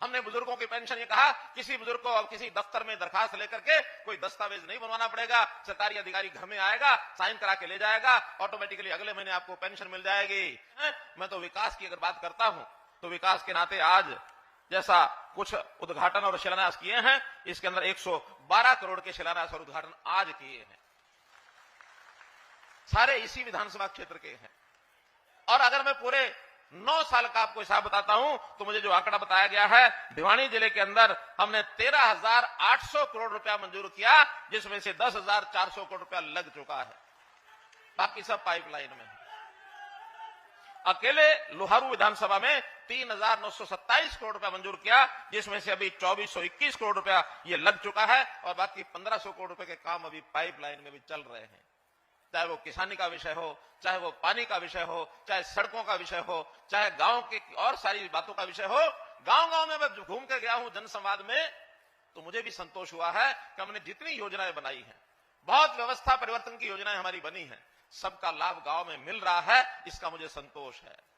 हमने बुजुर्गों की पेंशन ये कहा, किसी बुजुर्ग को अब किसी दफ्तर में दरखास्त लेकर के कोई दस्तावेज नहीं बनवाना पड़ेगा, सरकारी अधिकारी घर में आएगा, साइन करा के ले जाएगा, ऑटोमेटिकली अगले महीने आपको पेंशन मिल जाएगी। मैं तो विकास की अगर बात करता हूं तो विकास के नाते आज जैसा कुछ उद्घाटन और शिलान्यास किए हैं, इसके अंदर 112 करोड़ के शिलान्यास और उद्घाटन आज किए हैं, सारे इसी विधानसभा क्षेत्र के हैं। और अगर मैं पूरे 9 साल का आपको हिसाब बताता हूं तो मुझे जो आंकड़ा बताया गया है, भिवानी जिले के अंदर हमने 13,800 करोड़ रुपया मंजूर किया, जिसमें से 10,400 करोड़ रुपया लग चुका है, बाकी सब पाइपलाइन में है। अकेले लोहारू विधानसभा में 3,927 करोड़ रुपया मंजूर किया, जिसमें से अभी 2,421 करोड़ रुपया ये लग चुका है और बाकी 1,500 करोड़ रुपए के काम अभी पाइपलाइन में भी चल रहे हैं। चाहे वो किसानी का विषय हो, चाहे वो पानी का विषय हो, चाहे सड़कों का विषय हो, चाहे गांव की और सारी बातों का विषय हो। गांव-गांव में मैं घूम के गया हूं जनसंवाद में, तो मुझे भी संतोष हुआ है कि हमने जितनी योजनाएं बनाई हैं, बहुत व्यवस्था परिवर्तन की योजनाएं हमारी बनी हैं, सबका लाभ गांव में मिल रहा है, इसका मुझे संतोष है।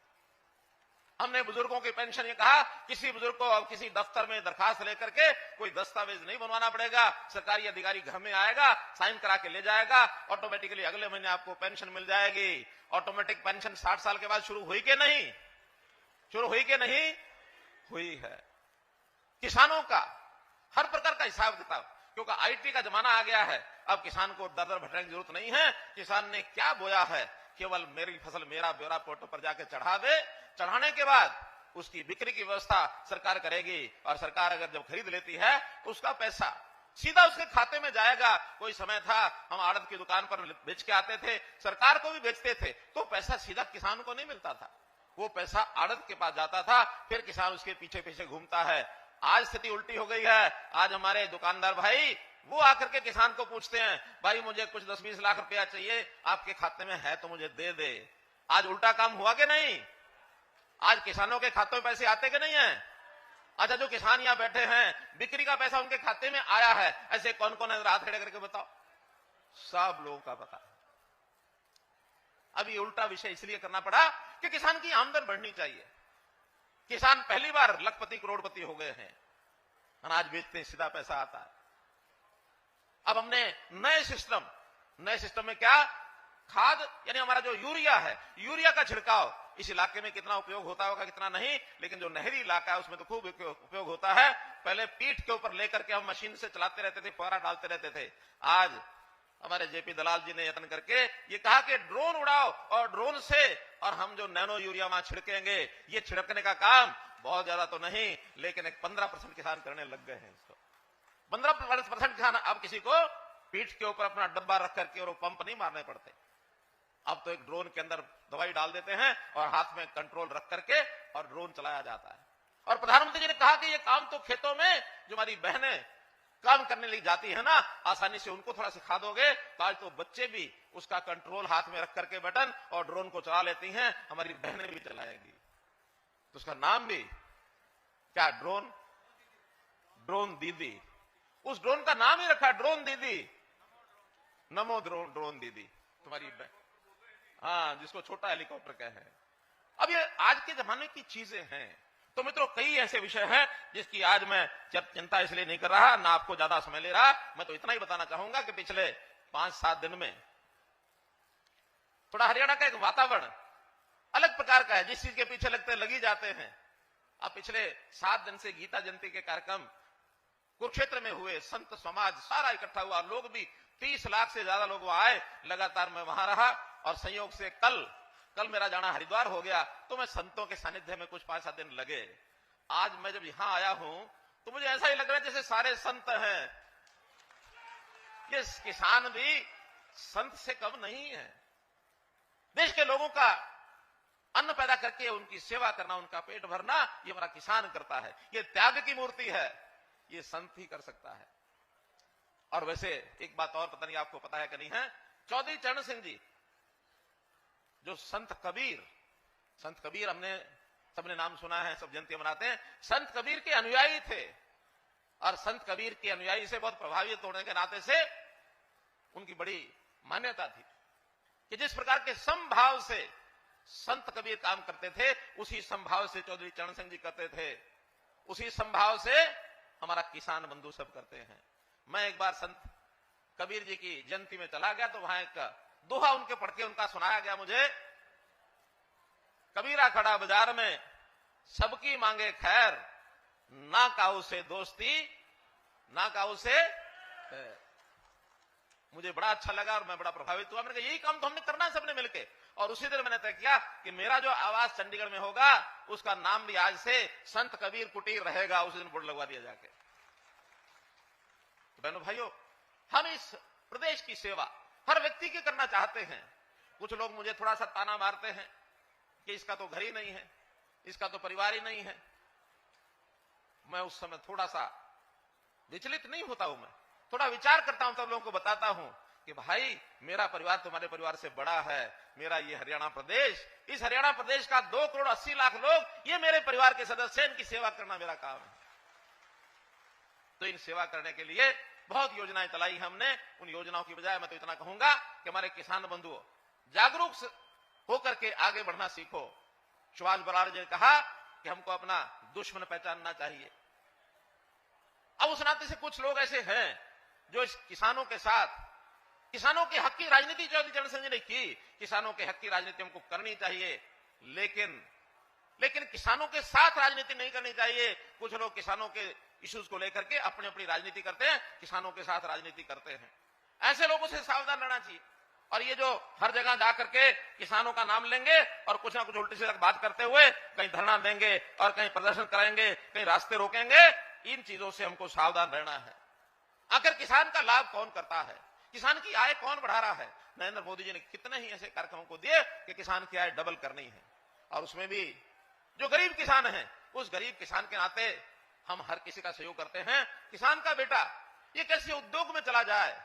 हमने बुजुर्गों की पेंशन ये कहा, किसी बुजुर्ग को अब किसी दफ्तर में दरखास्त लेकर के कोई दस्तावेज नहीं बनवाना पड़ेगा, सरकारी अधिकारी घर में आएगा, साइन करा के ले जाएगा, ऑटोमेटिकली अगले महीने आपको पेंशन मिल जाएगी। ऑटोमेटिक पेंशन 60 साल के बाद शुरू हुई कि नहीं? शुरू हुई कि नहीं हुई है। किसानों का हर प्रकार का हिसाब किताब, क्योंकि आईटी का जमाना आ गया है, अब किसान को दर दर भटकने की जरूरत नहीं है। किसान ने क्या बोया है, केवल मेरी फसल मेरा ब्यौरा पोर्टल पर जाके चढ़ा दे, चढ़ाने के बाद उसकी बिक्री की व्यवस्था सरकार करेगी और सरकार अगर जब खरीद लेती है तो उसका पैसा सीधा उसके खाते में जाएगा। कोई समय था हम आड़त की दुकान पर बेच के आते थे, सरकार को भी बेचते थे, तो पैसा सीधा किसान को नहीं मिलता था, वो पैसा आड़त के पास जाता था, फिर किसान उसके पीछे पीछे घूमता है। आज स्थिति उल्टी हो गई है। आज हमारे दुकानदार भाई वो आकर के किसान को पूछते हैं, भाई मुझे कुछ 10-20 लाख रुपया चाहिए, आपके खाते में है तो मुझे दे दे। आज उल्टा काम हुआ कि नहीं? आज किसानों के खातों में पैसे आते कि नहीं है? अच्छा, जो किसान यहां बैठे हैं, बिक्री का पैसा उनके खाते में आया है, ऐसे कौन कौन है? हाथ खड़े करके बताओ। सब लोगों का पता है। अब ये उल्टा विषय इसलिए करना पड़ा कि किसान की आमदन बढ़नी चाहिए। किसान पहली बार लखपति करोड़पति हो गए हैं, अनाज बेचते हैं, सीधा पैसा आता है। अब हमने नए सिस्टम में क्या, खाद यानी हमारा जो यूरिया है, यूरिया का छिड़काव इस इलाके में कितना उपयोग होता होगा कितना नहीं, लेकिन जो नहरी इलाका है उसमें तो खूब उपयोग होता है। पहले पीठ के ऊपर लेकर के हम मशीन से चलाते रहते थे, फौरा डालते रहते थे। आज हमारे जेपी दलाल जी ने यत्न करके ये कहा कि ड्रोन उड़ाओ और ड्रोन से और हम जो नैनो यूरिया वहां छिड़केंगे। ये छिड़कने का काम बहुत ज्यादा तो नहीं, लेकिन एक 15% किसान करने लग गए हैं इसको। 15% किसान अब किसी को पीठ के ऊपर अपना डब्बा रख करके और पंप नहीं मारने पड़ते। अब तो एक ड्रोन के अंदर दवाई डाल देते हैं और हाथ में कंट्रोल रख करके और ड्रोन चलाया जाता है। और प्रधानमंत्री जी ने कहा कि ये काम तो खेतों में जो हमारी बहनें काम करने लगी जाती है ना, आसानी से उनको थोड़ा सिखा दोगे तो आज तो बच्चे भी उसका कंट्रोल हाथ में रख करके बटन और ड्रोन को चला लेती हैं, हमारी बहनें भी चलाएंगी। तो उसका नाम भी क्या, ड्रोन दीदी। उस ड्रोन का नाम ही रखा ड्रोन दीदी, नमो ड्रोन दीदी तुम्हारी बहन, हाँ, जिसको छोटा हेलीकॉप्टर कहे हैं। अब ये आज के जमाने की चीजें हैं। तो मित्रों, कई ऐसे विषय हैं जिसकी आज मैं चिंता इसलिए नहीं कर रहा, ना आपको ज्यादा समय ले रहा। मैं तो इतना ही बताना चाहूंगा कि पिछले 5-7 दिन में थोड़ा हरियाणा का एक वातावरण अलग प्रकार का है, जिस चीज के पीछे लगते लगी जाते हैं। अब पिछले 7 दिन से गीता जयंती के कार्यक्रम कुरुक्षेत्र में हुए, संत समाज सारा इकट्ठा हुआ, लोग भी 30 लाख से ज्यादा लोग वहां आए। लगातार मैं वहां रहा और संयोग से कल मेरा जाना हरिद्वार हो गया, तो मैं संतों के सानिध्य में कुछ 5-7 दिन लगे। आज मैं जब यहां आया हूं तो मुझे ऐसा ही लग रहा है जैसे सारे संत हैं। ये किसान भी संत से कम नहीं है। देश के लोगों का अन्न पैदा करके उनकी सेवा करना, उनका पेट भरना, ये हमारा किसान करता है। ये त्याग की मूर्ति है, ये संत ही कर सकता है। और वैसे एक बात और, पता नहीं आपको पता है कि नहीं है, चौधरी चरण सिंह जी जो संत कबीर हमने सबने नाम सुना है, सब जयंती मनाते हैं, संत कबीर के अनुयायी थे। और संत कबीर के अनुयायी से बहुत प्रभावित होने के नाते से उनकी बड़ी मान्यता थी कि जिस प्रकार के समभाव से संत कबीर काम करते थे, उसी समभाव से चौधरी चरण सिंह जी करते थे। उसी संभाव से हमारा किसान बंधु सब करते हैं। मैं एक बार संत कबीर जी की जयंती में चला गया तो वहां एक दोहा उनके पढ़ के उनका सुनाया गया मुझे। कबीरा खड़ा बाजार में सबकी मांगे खैर, ना काऊ से दोस्ती ना काऊ से। मुझे बड़ा अच्छा लगा और मैं बड़ा प्रभावित हुआ। मैंने कहा यही काम तो हमने करना है सबने मिलके। और उसी दिन मैंने तय किया कि मेरा जो आवास चंडीगढ़ में होगा उसका नाम भी आज से संत कबीर कुटीर रहेगा। उस दिन बोर्ड लगवा दिया जाके। तो बहनों भाइयों, हम इस प्रदेश की सेवा हर व्यक्ति की करना चाहते हैं। कुछ लोग मुझे थोड़ा सा ताना मारते हैं कि इसका तो घर ही नहीं है, इसका तो परिवार ही नहीं है। मैं उस समय थोड़ा सा विचलित नहीं होता हूं। मैं थोड़ा विचार करता हूं, तब लोगों को बताता हूं कि भाई मेरा परिवार तुम्हारे परिवार से बड़ा है। मेरा ये हरियाणा प्रदेश, इस हरियाणा प्रदेश का 2 करोड़ 80 लाख लोग ये मेरे परिवार के सदस्य हैं। इनकी सेवा करना मेरा काम है। तो इन सेवा करने के लिए बहुत योजनाएं चलाई हमने। उन योजनाओं की बजाय मैं तो इतना कहूंगा कि हमारे किसान बंधुओं जागरूक होकर के आगे बढ़ना सीखो। सुभाष बराड़ जी ने कहा कि हमको अपना दुश्मन पहचानना चाहिए। अब उस नाते से कुछ लोग ऐसे हैं जो इस किसानों के साथ, किसानों के हक की राजनीति जो जनसंघ ने की, किसानों के हक की राजनीति हमको करनी चाहिए, लेकिन किसानों के साथ राजनीति नहीं करनी चाहिए। कुछ लोग किसानों के इश्यूज को लेकर के अपनी अपनी राजनीति करते हैं, किसानों के साथ राजनीति करते हैं। ऐसे लोगों से सावधान रहना चाहिए। और ये जो हर जगह जाकर के किसानों का नाम लेंगे और कुछ ना कुछ उल्टी सीधी बात करते हुए कहीं धरना देंगे और कहीं प्रदर्शन कराएंगे, कहीं रास्ते रोकेंगे, इन चीजों से हमको सावधान रहना है। आखिर किसान का लाभ कौन करता है, किसान की आय कौन बढ़ा रहा है? नरेंद्र मोदी जी ने कितने ही ऐसे कार्यक्रमों को दिए कि किसान की आय डबल करनी है। और उसमें भी जो गरीब किसान है, उस गरीब किसान के नाते हम हर किसी का सहयोग करते हैं। किसान का बेटा ये कैसे उद्योग में चला जाए,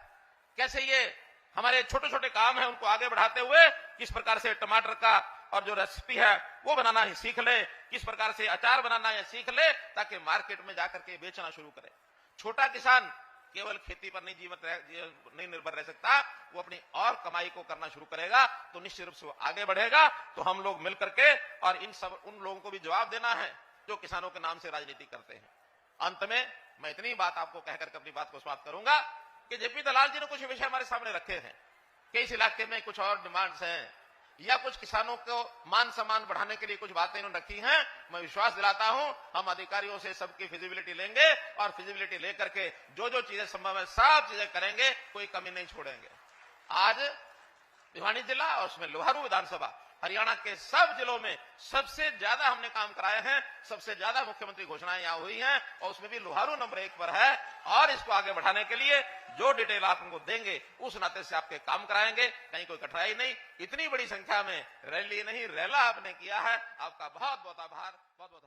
कैसे ये हमारे छोटे छोटे काम है उनको आगे बढ़ाते हुए किस प्रकार से टमाटर का और जो रेसिपी है वो बनाना ही सीख ले, किस प्रकार से अचार बनाना है सीख ले, ताकि मार्केट में जाकर के बेचना शुरू करे। छोटा किसान केवल खेती पर नहीं निर्भर रह सकता, वो अपनी और कमाई को करना शुरू करेगा तो निश्चित रूप से वो आगे बढ़ेगा। तो हम लोग मिलकर के और उन लोगों को भी जवाब देना है जो किसानों के नाम से राजनीति करते हैं। अंत में मैं इतनी बात आपको कहकर के अपनी बात को समाप्त करूंगा कि जेपी दलाल जी ने कुछ विषय हमारे सामने रखे हैं कि इस इलाके में कुछ और डिमांड्स हैं या कुछ किसानों को मान सम्मान बढ़ाने के लिए कुछ बातें इन्होंने रखी हैं। मैं विश्वास दिलाता हूं हम अधिकारियों से सबकी फिजिबिलिटी लेंगे और फिजिबिलिटी लेकर के जो जो चीजें संभव है सब चीजें करेंगे, कोई कमी नहीं छोड़ेंगे। आज भिवानी जिला और उसमें लोहारू विधानसभा हरियाणा के सब जिलों में सबसे ज्यादा हमने काम कराए हैं, सबसे ज्यादा मुख्यमंत्री घोषणाएं यहां हुई हैं और उसमें भी लोहारू नंबर 1 पर है। और इसको आगे बढ़ाने के लिए जो डिटेल आप उनको देंगे उस नाते से आपके काम कराएंगे, कहीं कोई कठिनाई नहीं। इतनी बड़ी संख्या में रैली नहीं रैला आपने किया है, आपका बहुत बहुत आभार, बहुत बहुत